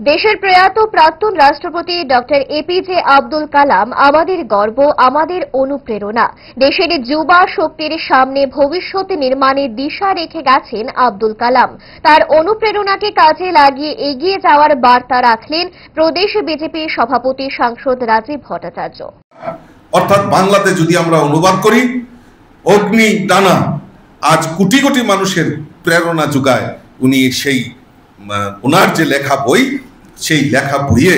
দেশের প্রয়াত প্রাক্তন রাষ্ট্রপতি ডক্টর এপিজে আব্দুল কালাম আমাদের গর্ব, আমাদের অনুপ্রেরণা। দেশের যুবা শক্তির সামনে ভবিষ্যৎ নির্মাণের দিশা রেখে গেছেন আব্দুল কালাম। তার অনুপ্রেরণাকে কাজে লাগিয়ে এগিয়ে যাওয়ার বার্তা রাখলেন প্রদেশ বিজেপির সভাপতি সাংসদ রাজীব ভট্টাচার্য। অর্থাৎ বাংলাতে যদি আমরা অনুবাদ করি, অগ্নি টানা আজ কোটি কোটি মানুষের প্রেরণা যোগায়। উনি সেই ওনার যে লেখা বই, সেই লেখা বইয়ে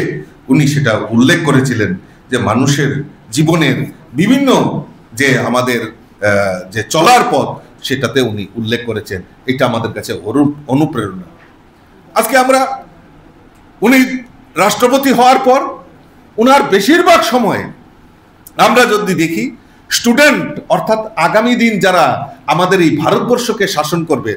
উনি সেটা উল্লেখ করেছিলেন যে মানুষের জীবনের বিভিন্ন যে আমাদের যে চলার পথ, সেটাতে উনি উল্লেখ করেছেন। এটা আমাদের কাছে অনুপ্রেরণা। আজকে আমরা উনি রাষ্ট্রপতি হওয়ার পর ওনার বেশিরভাগ সময় আমরা যদি দেখি, স্টুডেন্ট অর্থাৎ আগামী দিন যারা আমাদের এই ভারতবর্ষকে শাসন করবে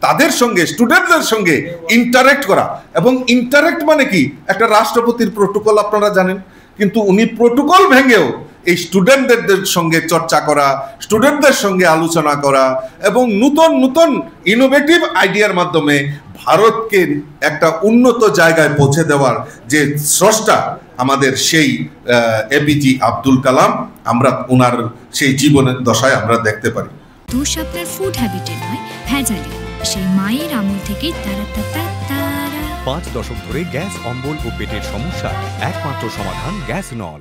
তাদের সঙ্গে, স্টুডেন্টদের সঙ্গে ইন্টারেক্ট করা। এবং ইন্টারেক্ট মানে কি, একটা রাষ্ট্রপতির প্রোটোকল আপনারা জানেন, কিন্তু উনি প্রোটোকল ভেঙেও এই স্টুডেন্টদের সঙ্গে চর্চা করা, স্টুডেন্টদের সঙ্গে আলোচনা করা এবং নতুন নতুন ইনোভেটিভ আইডিয়ার মাধ্যমে ভারতকে একটা উন্নত জায়গায় পৌঁছে দেওয়ার যে স্রষ্টা আমাদের সেই এপিজে আব্দুল কালাম, আমরা ওনার সেই জীবনের দশায় আমরা দেখতে পারি। দোষ আপনার ফুড হ্যাবিটে নয়, ভেজালে। সেই মায়ের আমল থেকে 5 দশক ধরে গ্যাস, অম্বল ও পেটের সমস্যা একমাত্র সমাধান গ্যাস নল।